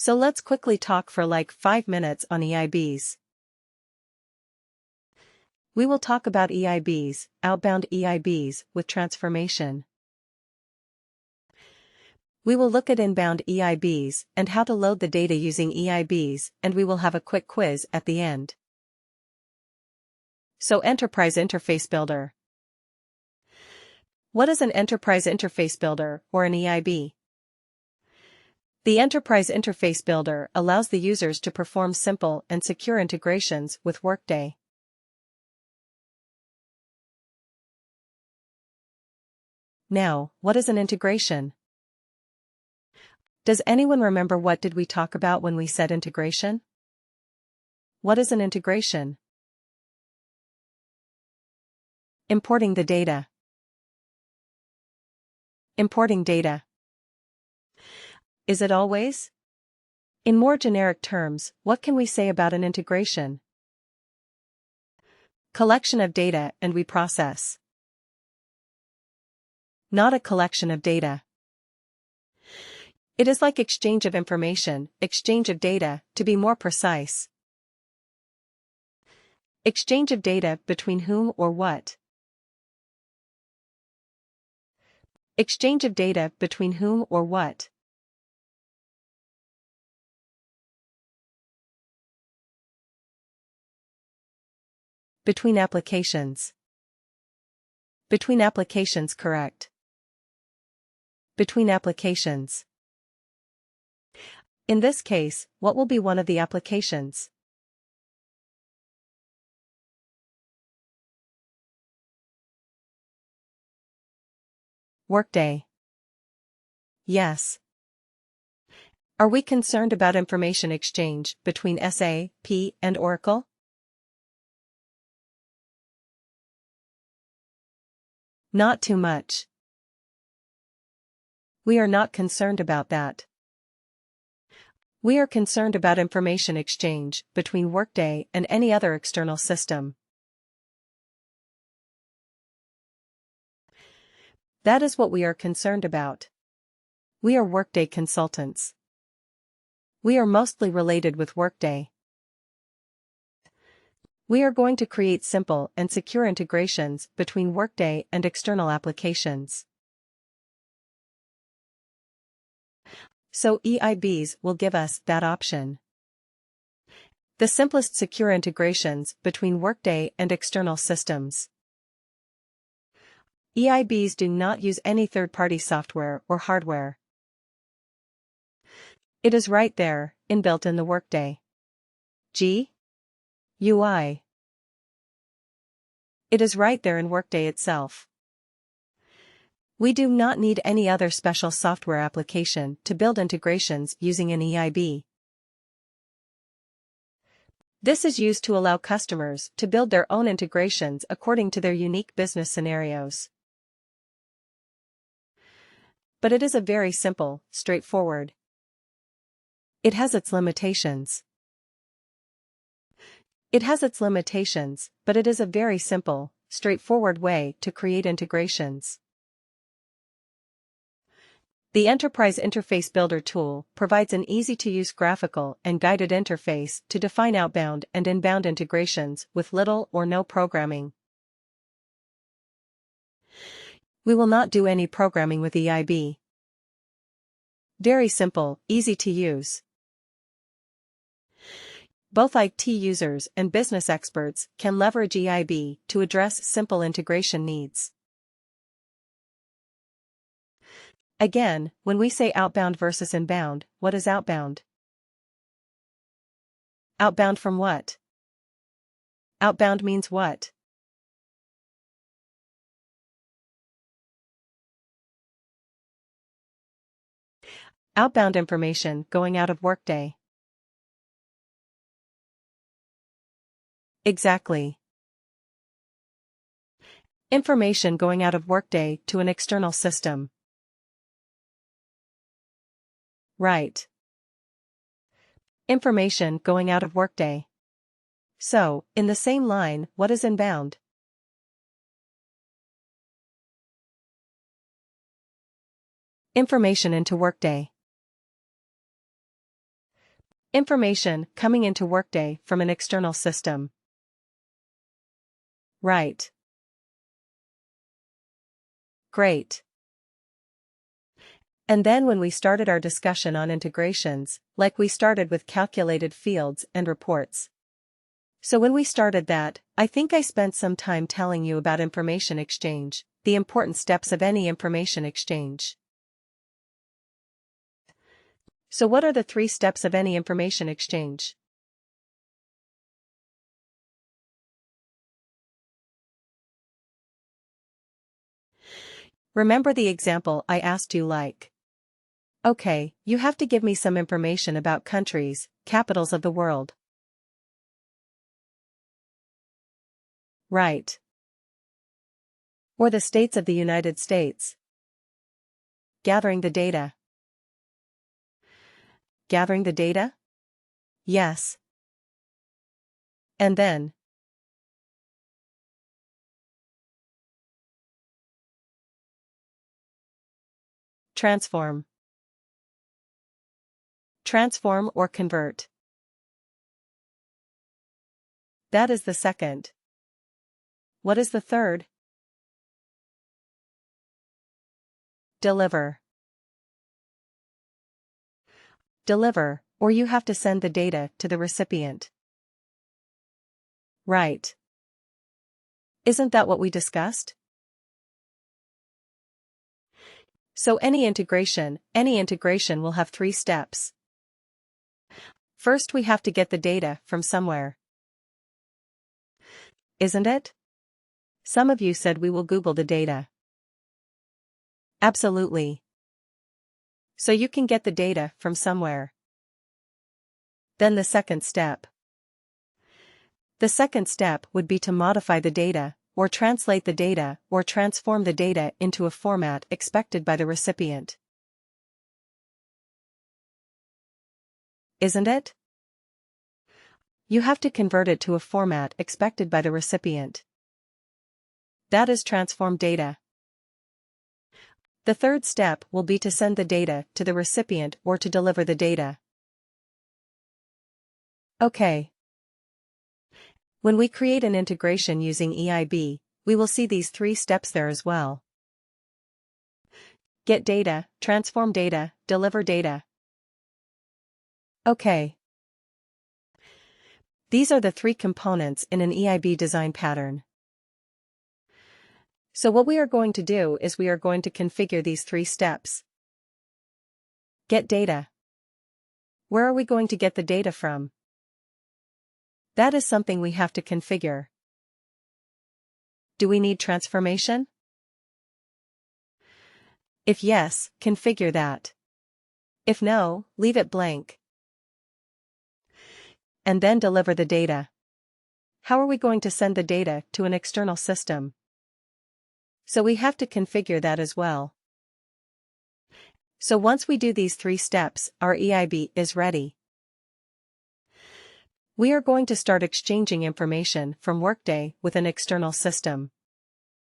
So let's quickly talk for like 5 minutes on EIBs. We will talk about EIBs, outbound EIBs, with transformation. We will look at inbound EIBs and how to load the data using EIBs, and we will have a quick quiz at the end. So Enterprise Interface Builder. What is an Enterprise Interface Builder, or an EIB? The Enterprise Interface Builder allows the users to perform simple and secure integrations with Workday. Now, what is an integration? Does anyone remember what did we talk about when we said integration? What is an integration? Importing the data. Importing data. Is it always? In more generic terms, what can we say about an integration? Collection of data and we process. Not a collection of data. It is like exchange of information, exchange of data, to be more precise. Exchange of data between whom or what? Exchange of data between whom or what? Between applications. Between applications, correct. Between applications. In this case, what will be one of the applications? Workday. Yes. Are we concerned about information exchange between SAP and Oracle? Not too much. We are not concerned about that. We are concerned about information exchange between Workday and any other external system. That is what we are concerned about. We are Workday consultants. We are mostly related with Workday. We are going to create simple and secure integrations between Workday and external applications. So EIBs will give us that option. The simplest secure integrations between Workday and external systems. EIBs do not use any third-party software or hardware. It is right there, inbuilt in the Workday UI. It is right there in Workday itself. We do not need any other special software application to build integrations using an EIB. This is used to allow customers to build their own integrations according to their unique business scenarios. But it is a very simple, straightforward. It has its limitations. It has its limitations, but it is a very simple, straightforward way to create integrations. The Enterprise Interface Builder tool provides an easy-to-use graphical and guided interface to define outbound and inbound integrations with little or no programming. We will not do any programming with EIB. Very simple, easy to use. Both IT users and business experts can leverage EIB to address simple integration needs. Again, when we say outbound versus inbound, what is outbound? Outbound from what? Outbound means what? Outbound information going out of Workday. Exactly. Information going out of Workday to an external system. Right. Information going out of Workday. So, in the same line, what is inbound? Information into Workday. Information coming into Workday from an external system. Right. Great. And then when we started our discussion on integrations, like we started with calculated fields and reports. So when we started that, I think I spent some time telling you about information exchange, the important steps of any information exchange. So what are the 3 steps of any information exchange? Remember the example I asked you like. Okay, you have to give me some information about countries, capitals of the world. Right. Or the states of the United States. Gathering the data. Gathering the data? Yes. And then? Transform. Transform or convert. That is the second. What is the third? Deliver. Deliver, or you have to send the data to the recipient. Right. Isn't that what we discussed? So any integration will have 3 steps. First we have to get the data from somewhere. Isn't it? Some of you said we will Google the data. Absolutely. So you can get the data from somewhere. Then the second step. The second step would be to modify the data, or translate the data, or transform the data into a format expected by the recipient. Isn't it? You have to convert it to a format expected by the recipient. That is transform data. The third step will be to send the data to the recipient or to deliver the data. Okay. When we create an integration using EIB, we will see these 3 steps there as well. Get data, transform data, deliver data. Okay. These are the 3 components in an EIB design pattern. So what we are going to do is we are going to configure these 3 steps. Get data. Where are we going to get the data from? That is something we have to configure. Do we need transformation? If yes, configure that. If no, leave it blank. And then deliver the data. How are we going to send the data to an external system? So we have to configure that as well. So once we do these 3 steps, our EIB is ready. We are going to start exchanging information from Workday with an external system.